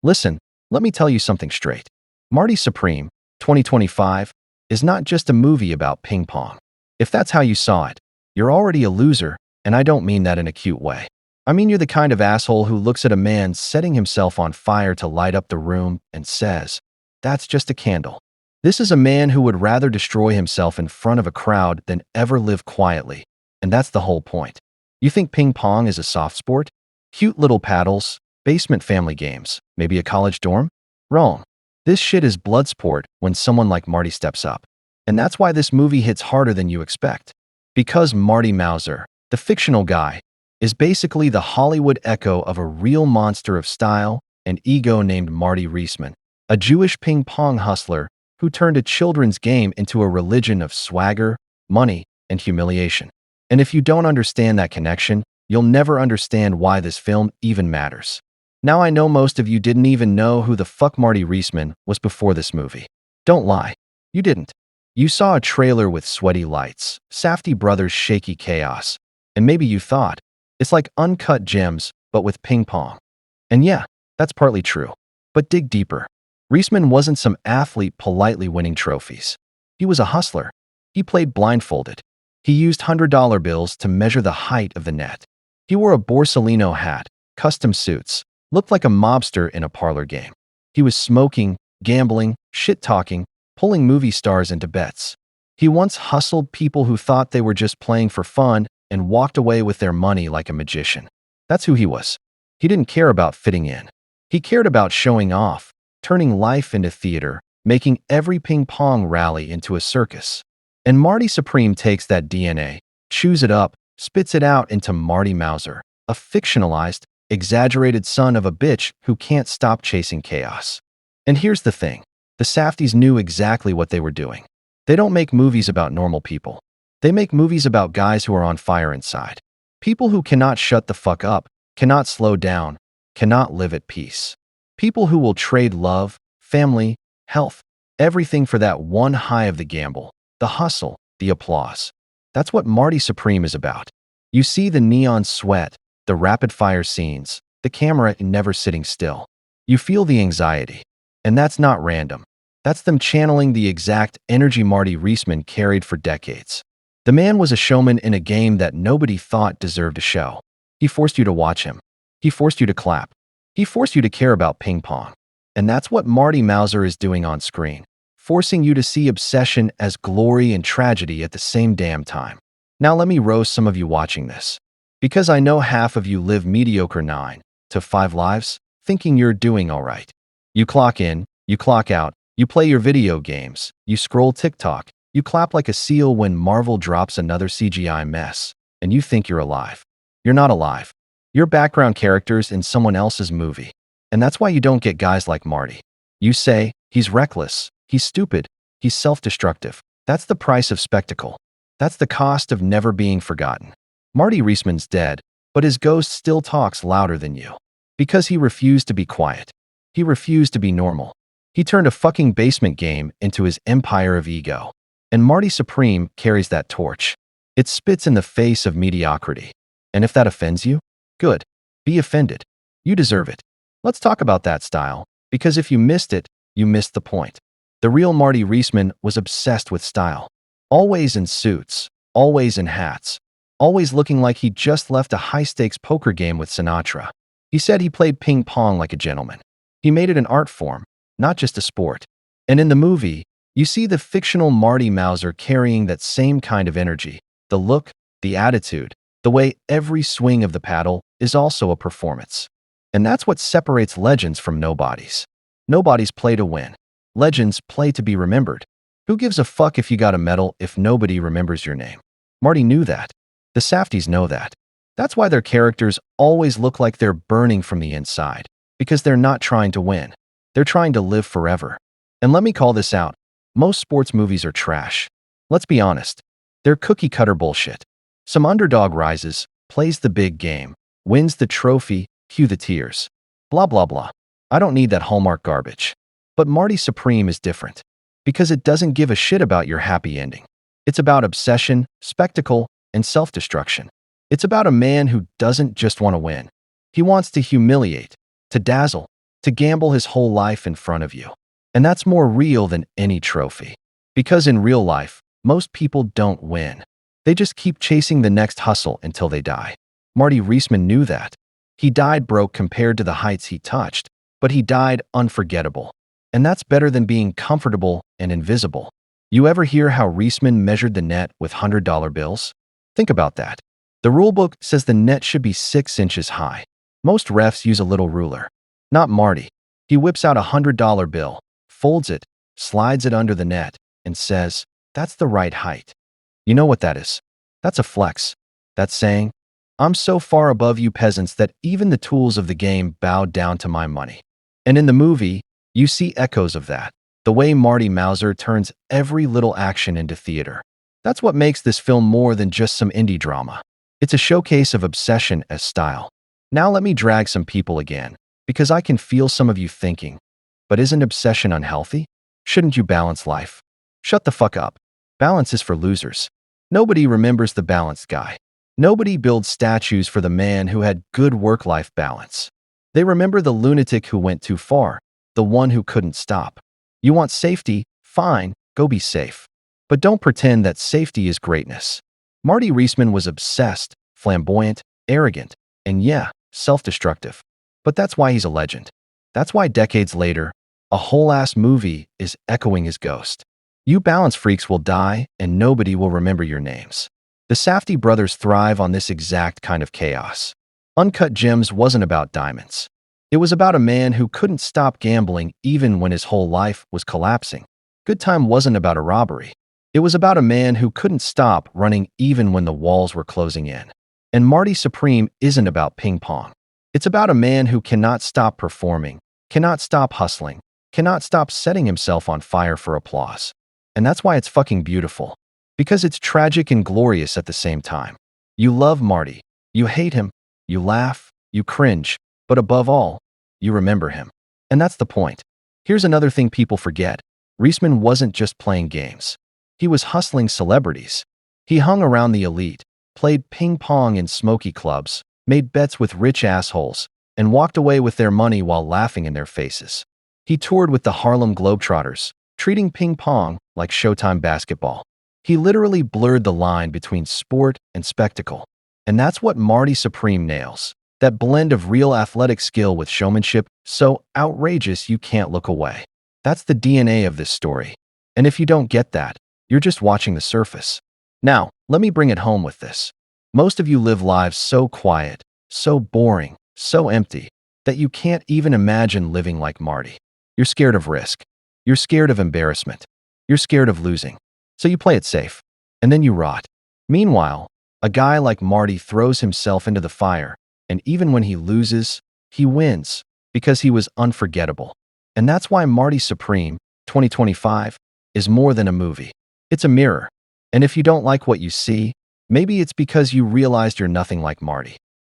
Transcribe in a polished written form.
Listen, let me tell you something straight. Marty Supreme, 2025, is not just a movie about ping pong. If that's how you saw it, you're already a loser, and I don't mean that in a cute way. I mean you're the kind of asshole who looks at a man setting himself on fire to light up the room and says, "That's just a candle." This is a man who would rather destroy himself in front of a crowd than ever live quietly, and that's the whole point. You think ping pong is a soft sport? Cute little paddles, basement family games, maybe a college dorm? Wrong. This shit is blood sport when someone like Marty steps up. And that's why this movie hits harder than you expect. Because Marty Mauser, the fictional guy, is basically the Hollywood echo of a real monster of style and ego named Marty Reisman, a Jewish ping pong hustler who turned a children's game into a religion of swagger, money, and humiliation. And if you don't understand that connection, you'll never understand why this film even matters. Now I know most of you didn't even know who the fuck Marty Reisman was before this movie. Don't lie. You didn't. You saw a trailer with sweaty lights, Safdie brothers' shaky chaos, and maybe you thought, it's like Uncut Gems, but with ping pong. And yeah, that's partly true. But dig deeper. Reisman wasn't some athlete politely winning trophies. He was a hustler. He played blindfolded. He used $100 bills to measure the height of the net. He wore a Borsalino hat, custom suits, looked like a mobster in a parlor game. He was smoking, gambling, shit-talking, pulling movie stars into bets. He once hustled people who thought they were just playing for fun and walked away with their money like a magician. That's who he was. He didn't care about fitting in. He cared about showing off, turning life into theater, making every ping pong rally into a circus. And Marty Supreme takes that DNA, chews it up, spits it out into Marty Mauser, a fictionalized, exaggerated son of a bitch who can't stop chasing chaos. And here's the thing. The Safdies knew exactly what they were doing. They don't make movies about normal people. They make movies about guys who are on fire inside. People who cannot shut the fuck up, cannot slow down, cannot live at peace. People who will trade love, family, health, everything for that one high of the gamble, the hustle, the applause. That's what Marty Supreme is about. You see the neon sweat, the rapid-fire scenes, the camera never sitting still. You feel the anxiety. And that's not random. That's them channeling the exact energy Marty Reisman carried for decades. The man was a showman in a game that nobody thought deserved a show. He forced you to watch him. He forced you to clap. He forced you to care about ping pong. And that's what Marty Mauser is doing on screen, forcing you to see obsession as glory and tragedy at the same damn time. Now let me roast some of you watching this. Because I know half of you live mediocre 9 to 5 lives, thinking you're doing all right. You clock in, you clock out, you play your video games, you scroll TikTok, you clap like a seal when Marvel drops another CGI mess, and you think you're alive. You're not alive. You're background characters in someone else's movie. And that's why you don't get guys like Marty. You say, he's reckless, he's stupid, he's self-destructive. That's the price of spectacle. That's the cost of never being forgotten. Marty Reisman's dead, but his ghost still talks louder than you. Because he refused to be quiet. He refused to be normal. He turned a fucking basement game into his empire of ego. And Marty Supreme carries that torch. It spits in the face of mediocrity. And if that offends you, good. Be offended. You deserve it. Let's talk about that style, because if you missed it, you missed the point. The real Marty Reisman was obsessed with style. Always in suits, always in hats, always looking like he just left a high-stakes poker game with Sinatra. He said he played ping pong like a gentleman. He made it an art form, not just a sport. And in the movie, you see the fictional Marty Mauser carrying that same kind of energy, the look, the attitude, the way every swing of the paddle is also a performance. And that's what separates legends from nobodies. Nobodies play to win. Legends play to be remembered. Who gives a fuck if you got a medal if nobody remembers your name? Marty knew that. The Safdies know that. That's why their characters always look like they're burning from the inside. Because they're not trying to win. They're trying to live forever. And let me call this out. Most sports movies are trash. Let's be honest. They're cookie-cutter bullshit. Some underdog rises, plays the big game, wins the trophy, cue the tears. Blah, blah, blah. I don't need that Hallmark garbage. But Marty Supreme is different. Because it doesn't give a shit about your happy ending. It's about obsession, spectacle, and self-destruction. It's about a man who doesn't just want to win. He wants to humiliate, to dazzle, to gamble his whole life in front of you. And that's more real than any trophy. Because in real life, most people don't win. They just keep chasing the next hustle until they die. Marty Reisman knew that. He died broke compared to the heights he touched, but he died unforgettable. And that's better than being comfortable and invisible. You ever hear how Reisman measured the net with $100 bills? Think about that. The rulebook says the net should be 6 inches high. Most refs use a little ruler. Not Marty. He whips out a $100 bill, folds it, slides it under the net, and says, "That's the right height." You know what that is? That's a flex. That's saying, "I'm so far above you peasants that even the tools of the game bow down to my money." And in the movie, you see echoes of that. The way Marty Mauser turns every little action into theater. That's what makes this film more than just some indie drama. It's a showcase of obsession as style. Now let me drag some people again, because I can feel some of you thinking, but isn't obsession unhealthy? Shouldn't you balance life? Shut the fuck up. Balance is for losers. Nobody remembers the balanced guy. Nobody builds statues for the man who had good work-life balance. They remember the lunatic who went too far, the one who couldn't stop. You want safety? Fine, go be safe. But don't pretend that safety is greatness. Marty Reisman was obsessed, flamboyant, arrogant, and yeah, self-destructive. But that's why he's a legend. That's why decades later, a whole-ass movie is echoing his ghost. You balance freaks will die, and nobody will remember your names. The Safdie brothers thrive on this exact kind of chaos. Uncut Gems wasn't about diamonds. It was about a man who couldn't stop gambling even when his whole life was collapsing. Good Time wasn't about a robbery. It was about a man who couldn't stop running even when the walls were closing in. And Marty Supreme isn't about ping pong. It's about a man who cannot stop performing, cannot stop hustling, cannot stop setting himself on fire for applause. And that's why it's fucking beautiful. Because it's tragic and glorious at the same time. You love Marty. You hate him. You laugh. You cringe. But above all, you remember him. And that's the point. Here's another thing people forget. Reisman wasn't just playing games. He was hustling celebrities. He hung around the elite, played ping pong in smoky clubs, made bets with rich assholes, and walked away with their money while laughing in their faces. He toured with the Harlem Globetrotters, treating ping pong like Showtime basketball. He literally blurred the line between sport and spectacle. And that's what Marty Supreme nails. That blend of real athletic skill with showmanship, so outrageous you can't look away. That's the DNA of this story. And if you don't get that, you're just watching the surface. Now, let me bring it home with this. Most of you live lives so quiet, so boring, so empty, that you can't even imagine living like Marty. You're scared of risk. You're scared of embarrassment. You're scared of losing. So you play it safe, and then you rot. Meanwhile, a guy like Marty throws himself into the fire, and even when he loses, he wins, because he was unforgettable. And that's why Marty Supreme, 2025, is more than a movie. It's a mirror. And if you don't like what you see, maybe it's because you realized you're nothing like Marty.